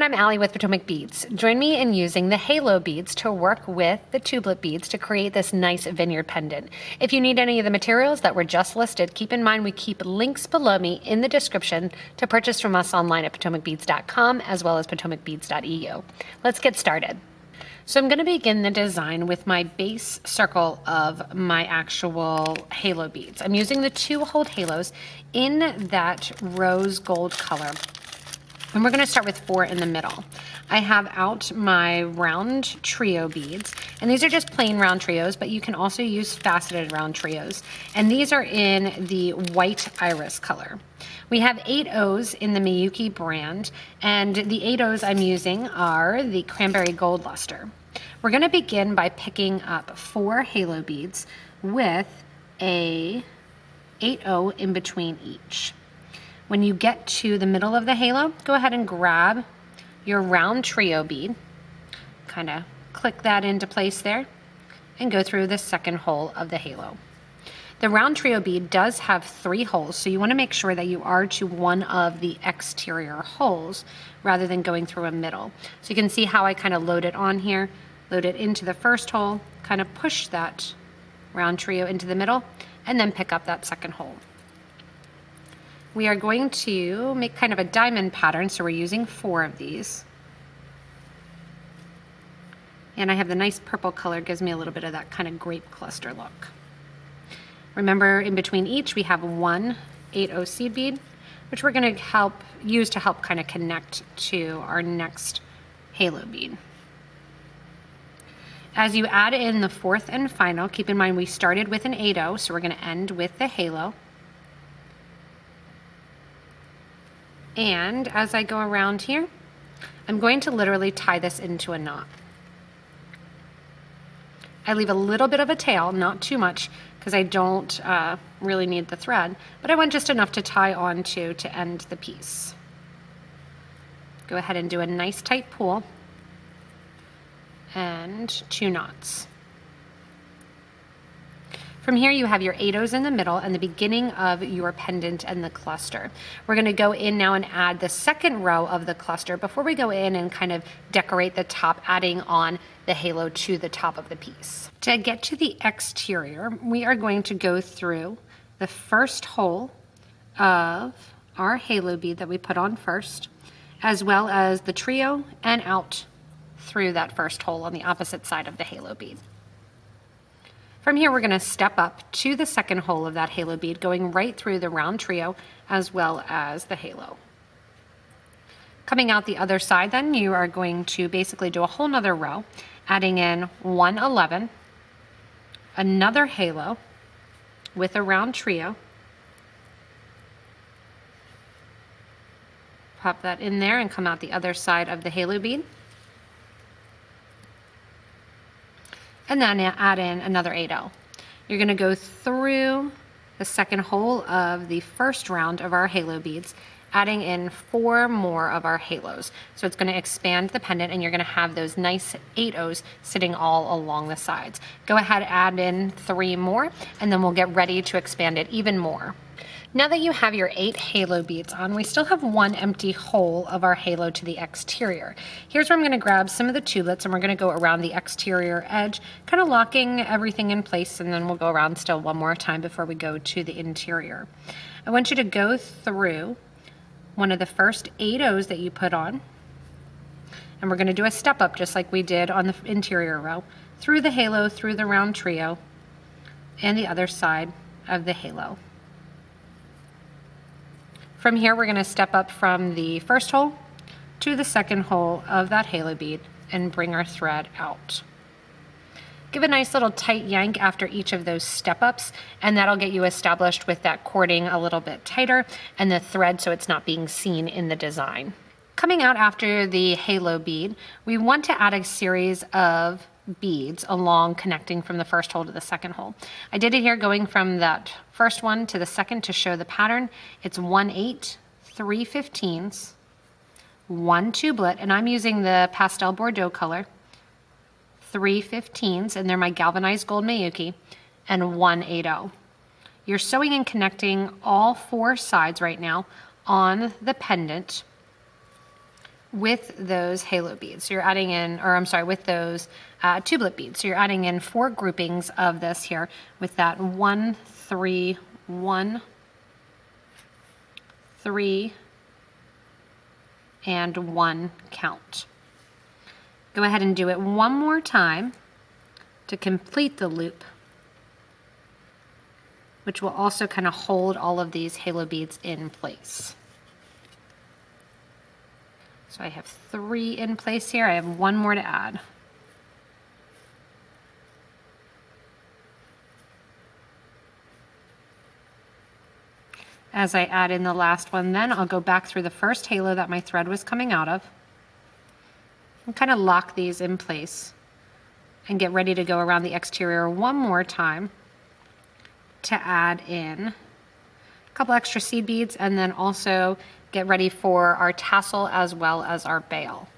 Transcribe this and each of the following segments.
I'm Allie with Potomac Beads. Join me in using the halo beads to work with the tubelip beads to create this nice vineyard pendant. If you need any of the materials that were just listed, keep in mind we keep links below me in the description to purchase from us online at PotomacBeads.com as well as PotomacBeads.eu. Let's get started. So I'm going to begin the design with my base circle of my actual halo beads. I'm using the 2-hole halos in that rose gold color. And we're going to start with 4 in the middle. I have out my round trio beads, and these are just plain round trios, but you can also use faceted round trios. And these are in the white iris color. We have 8 O's in the Miyuki brand, and the 8 O's I'm using are the cranberry gold luster. We're going to begin by picking up 4 halo beads with a 8O in between each. When you get to the middle of the halo, go ahead and grab your round trio bead, kind of click that into place there, and go through the second hole of the halo. The round trio bead does have 3 holes, so you want to make sure that you are to one of the exterior holes rather than going through a middle. So you can see how I kind of load it on here, load it into the first hole, kind of push that round trio into the middle, and then pick up that second hole. We are going to make kind of a diamond pattern, so we're using 4 of these. And I have the nice purple color, gives me a little bit of that kind of grape cluster look. Remember, in between each, we have 1 8O seed bead, which we're going to use to help kind of connect to our next halo bead. As you add in the 4th and final, keep in mind we started with an 8O, so we're going to end with the halo. And as I go around here, I'm going to literally tie this into a knot. I leave a little bit of a tail, not too much, because I don't really need the thread, but I want just enough to tie onto to end the piece. Go ahead and do a nice tight pull and 2 knots. From here you have your 8 O's in the middle and the beginning of your pendant and the cluster. We're going to go in now and add the second row of the cluster before we go in and kind of decorate the top, adding on the halo to the top of the piece. To get to the exterior, we are going to go through the first hole of our halo bead that we put on first, as well as the trio, and out through that first hole on the opposite side of the halo bead. From here, we're going to step up to the second hole of that halo bead, going right through the round trio as well as the halo. Coming out the other side, then you are going to basically do a whole nother row, adding in 1 11, another halo with a round trio. Pop that in there and come out the other side of the halo bead. And then add in another 8O. You're going to go through the second hole of the first round of our halo beads, adding in 4 more of our halos. So it's going to expand the pendant, and you're going to have those nice 8Os sitting all along the sides. Go ahead, add in 3 more, and then we'll get ready to expand it even more. Now that you have your 8 halo beads on, we still have 1 empty hole of our halo to the exterior. Here's where I'm going to grab some of the tublets, and we're going to go around the exterior edge, kind of locking everything in place, and then we'll go around still one more time before we go to the interior. I want you to go through one of the first 8 O's that you put on, and we're going to do a step up just like we did on the interior row, through the halo, through the round trio, and the other side of the halo. From here, we're going to step up from the first hole to the second hole of that halo bead and bring our thread out. Give a nice little tight yank after each of those step ups, and that'll get you established with that cording a little bit tighter and the thread so it's not being seen in the design. Coming out after the halo bead, we want to add a series of beads along, connecting from the first hole to the second hole. I did it here going from that first one to the second to show the pattern. It's 1 8, 3 15s, 1 tublet, and I'm using the pastel Bordeaux color, 3 15s, and they're my galvanized gold Miyuki, and 1 8O. You're sewing and connecting all 4 sides right now on the pendant with those halo beads. So you're adding in, or I'm sorry, with those tublet beads. So you're adding in 4 groupings of this here with that 1, 3, 1, 3, and 1 count. Go ahead and do it one more time to complete the loop, which will also kind of hold all of these halo beads in place. So I have 3 in place here. I have 1 more to add. As I add in the last one, then I'll go back through the first halo that my thread was coming out of and kind of lock these in place and get ready to go around the exterior one more time to add in a couple extra seed beads, and then also get ready for our tassel as well as our bail.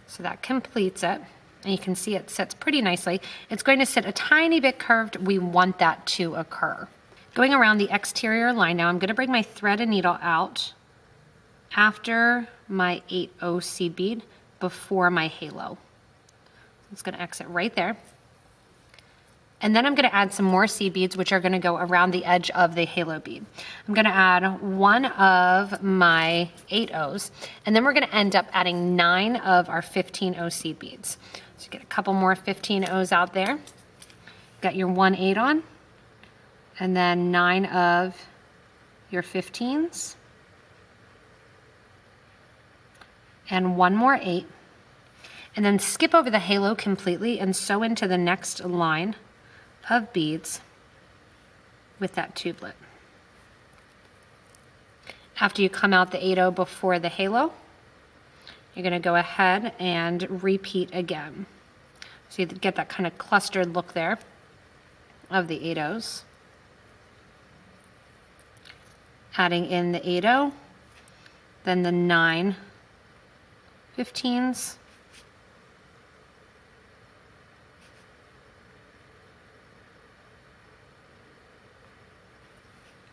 So that completes it, and you can see it sits pretty nicely. It's going to sit a tiny bit curved. We want that to occur. Going around the exterior line now, I'm going to bring my thread and needle out after my 8/0 seed bead before my halo. It's going to exit right there. And then I'm going to add some more seed beads, which are going to go around the edge of the halo bead. I'm going to add 1 of my 8/0s, and then we're going to end up adding 9 of our 15/0 seed beads. So get a couple more 15/0s out there. Got your 1/8 on, and then 9 of your 15s, and 1 more 8. And then skip over the halo completely and sew into the next line of beads with that tublet. After you come out the 8/0 before the halo, you're going to go ahead and repeat again. So you get that kind of clustered look there of the 8/0s. Adding in the 8/0, then the 9 15s,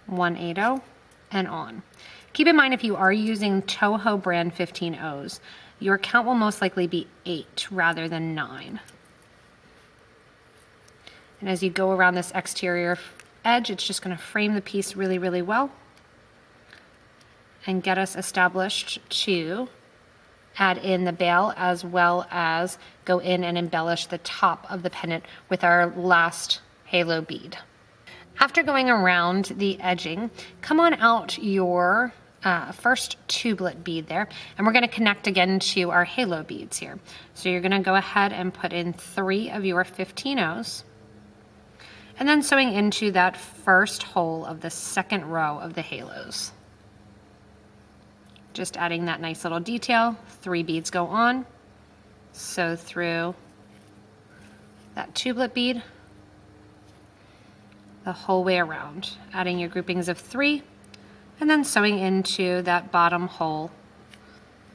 one 8/0, and on. Keep in mind, if you are using Toho brand 15/0s, your count will most likely be 8 rather than 9. And as you go around this exterior edge, it's just going to frame the piece really, really well and get us established to add in the bail, as well as go in and embellish the top of the pendant with our last halo bead. After going around the edging, come on out your first tublet bead there, and we're going to connect again to our halo beads here. So you're going to go ahead and put in 3 of your 15/0s, and then sewing into that first hole of the second row of the halos. Just adding that nice little detail. 3 beads go on, sew through that tublet bead the whole way around, adding your groupings of 3, and then sewing into that bottom hole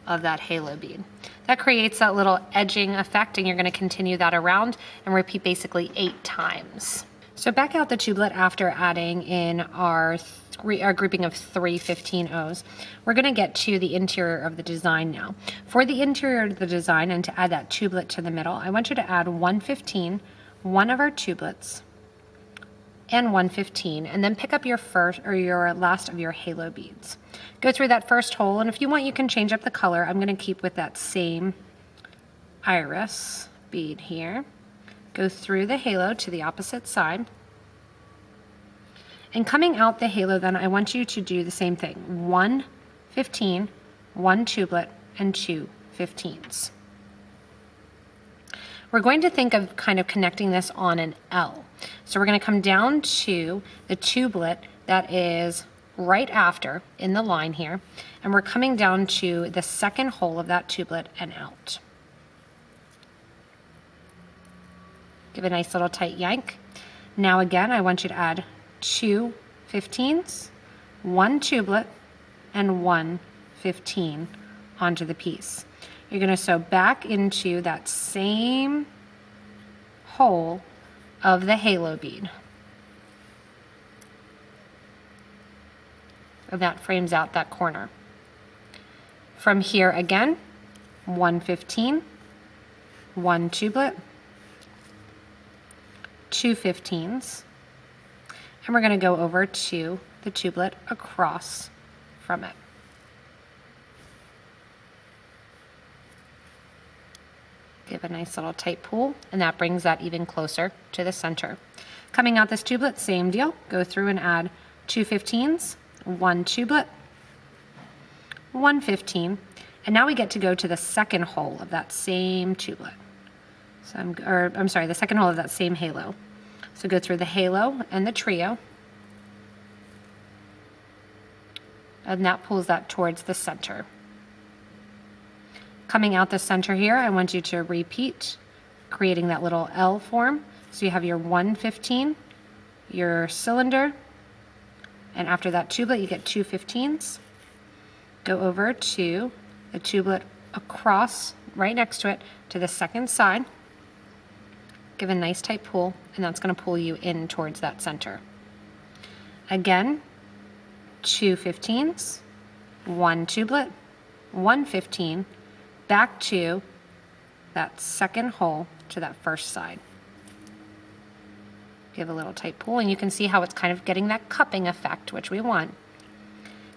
of that halo bead. That creates that little edging effect, and you're going to continue that around and repeat basically 8 times. So back out the tublet after adding in our grouping of 3 15/0s. We're going to get to the interior of the design now. For the interior of the design, and to add that tublet to the middle, I want you to add 1 15, 1 of our tubelets, and 1 15, and then pick up your first or your last of your halo beads. Go through that first hole, and if you want, you can change up the color. I'm going to keep with that same iris bead here. Go through the halo to the opposite side. And coming out the halo, then I want you to do the same thing. 1 15, 1 tublet, and 2 15s. We're going to think of kind of connecting this on an L. So we're going to come down to the tublet that is right after in the line here, and we're coming down to the second hole of that tublet and out. Give a nice little tight yank. Now again, I want you to add 2 15s, 1 tublet, and 1 15 onto the piece. You're going to sew back into that same hole of the halo bead. And that frames out that corner. From here again, 115, 1 tublet, 2 15s, and we're going to go over to the tublet across from it. Give a nice little tight pull, and that brings that even closer to the center. Coming out this tublet, same deal. Go through and add 2 15s, 1 tublet, 1 15, and now we get to go to the second hole of that same tublet. So I'm sorry, the second hole of that same halo. So go through the halo and the trio, and that pulls that towards the center. Coming out the center here, I want you to repeat, creating that little L form. So you have your 115, your cylinder, and after that tublet, you get 2 15s. Go over to the tublet across, right next to it, to the second side. Give a nice tight pull, and that's going to pull you in towards that center. Again, 2 15s, 1 tublet, 1 15, back to that second hole to that first side. Give a little tight pull, and you can see how it's kind of getting that cupping effect, which we want.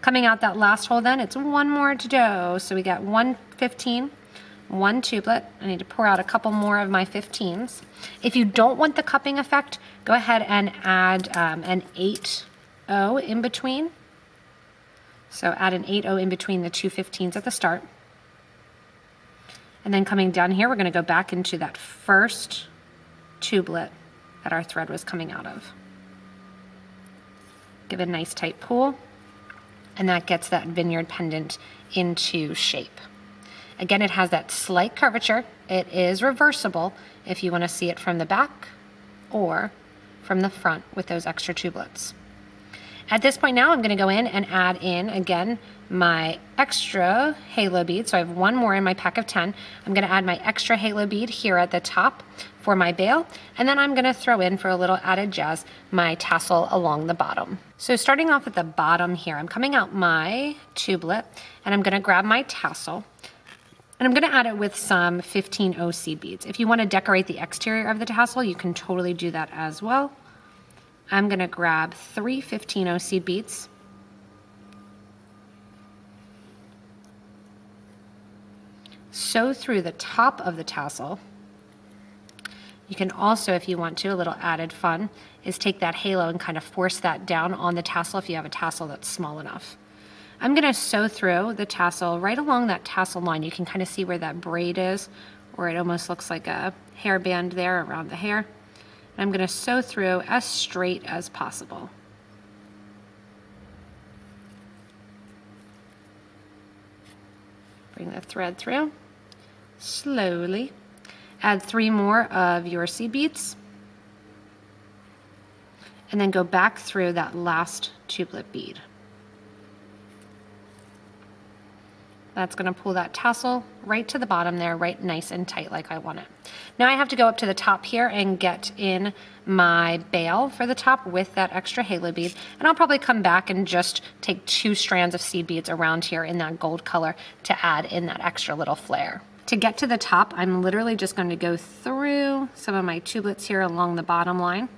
Coming out that last hole then, it's one more to go. So we got 1 15, 1 tublet. I need to pour out a couple more of my 15s. If you don't want the cupping effect, go ahead and add an 8-0 in between. So add an 8-0 in between the 2 15s at the start. And then coming down here, we're going to go back into that first tublet that our thread was coming out of. Give it a nice tight pull, and that gets that vineyard pendant into shape. Again, it has that slight curvature. It is reversible if you want to see it from the back or from the front with those extra tubelets. At this point now, I'm going to go in and add in, again, my extra halo bead. So I have one more in my pack of 10. I'm going to add my extra halo bead here at the top for my bail. And then I'm going to throw in, for a little added jazz, my tassel along the bottom. So starting off at the bottom here, I'm coming out my tublet, and I'm going to grab my tassel. And I'm going to add it with some 15 OC beads. If you want to decorate the exterior of the tassel, you can totally do that as well. I'm going to grab 3 15 OC beads. Sew through the top of the tassel. You can also, if you want to, a little added fun, is take that halo and kind of force that down on the tassel if you have a tassel that's small enough. I'm going to sew through the tassel right along that tassel line. You can kind of see where that braid is, or it almost looks like a hairband there around the hair. I'm going to sew through as straight as possible. Bring the thread through slowly. Add 3 more of your seed beads, and then go back through that last tublet bead. That's going to pull that tassel right to the bottom there, right nice and tight like I want it. Now I have to go up to the top here and get in my bail for the top with that extra halo bead, and I'll probably come back and just take 2 strands of seed beads around here in that gold color to add in that extra little flare. To get to the top, I'm literally just going to go through some of my tubelets here along the bottom line.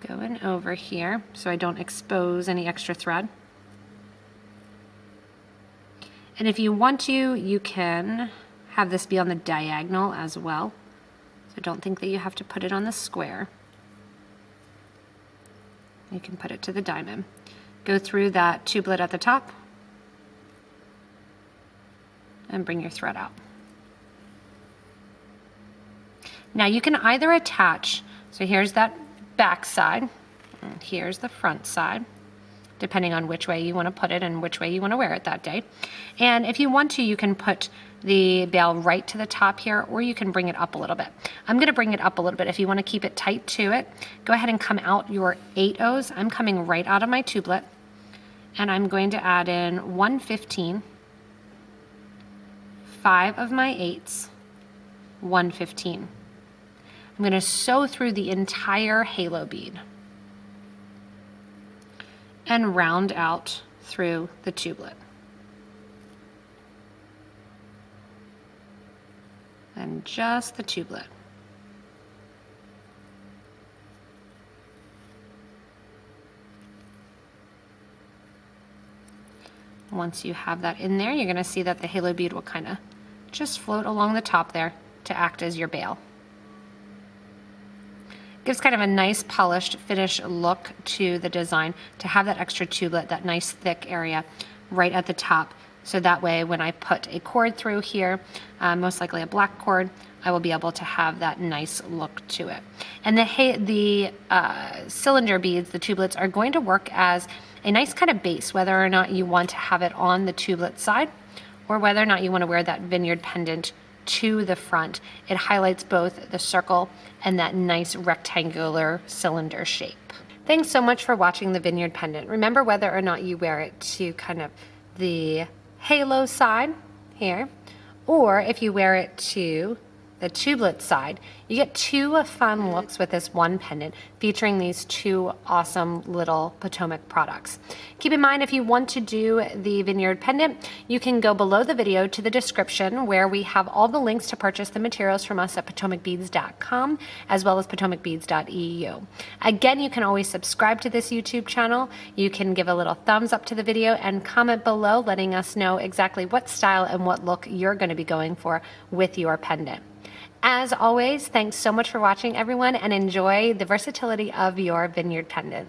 Going over here so I don't expose any extra thread. And if you want to, you can have this be on the diagonal as well. So don't think that you have to put it on the square. You can put it to the diamond. Go through that tublet at the top and bring your thread out. Now you can either attach, so here's that back side, and here's the front side, depending on which way you want to put it and which way you want to wear it that day. And if you want to, you can put the bail right to the top here, or you can bring it up a little bit. I'm going to bring it up a little bit. If you want to keep it tight to it, go ahead and come out your 8-0s. I'm coming right out of my tublet, and I'm going to add in 1 15, 5 of my 8s, 1 15. I'm going to sew through the entire halo bead and round out through the tublet. then just the tublet. Once you have that in there, you're going to see that the halo bead will kind of just float along the top there to act as your bail. Gives kind of a nice polished finish look to the design to have that extra tublet, that nice thick area right at the top. So that way when I put a cord through here, most likely a black cord, I will be able to have that nice look to it. And the cylinder beads, the tubelets, are going to work as a nice kind of base, whether or not you want to have it on the tublet side or whether or not you want to wear that vineyard pendant to the front. It highlights both the circle and that nice rectangular cylinder shape. Thanks so much for watching the vineyard pendant. Remember, whether or not you wear it to kind of the halo side here, or if you wear it to the tublet side, you get two fun looks with this one pendant featuring these two awesome little Potomac products. Keep in mind, if you want to do the vineyard pendant, you can go below the video to the description where we have all the links to purchase the materials from us at PotomacBeads.com as well as PotomacBeads.eu. Again, you can always subscribe to this YouTube channel. You can give a little thumbs up to the video and comment below letting us know exactly what style and what look you're going to be going for with your pendant. As always, thanks so much for watching, everyone, and enjoy the versatility of your vineyard pendant.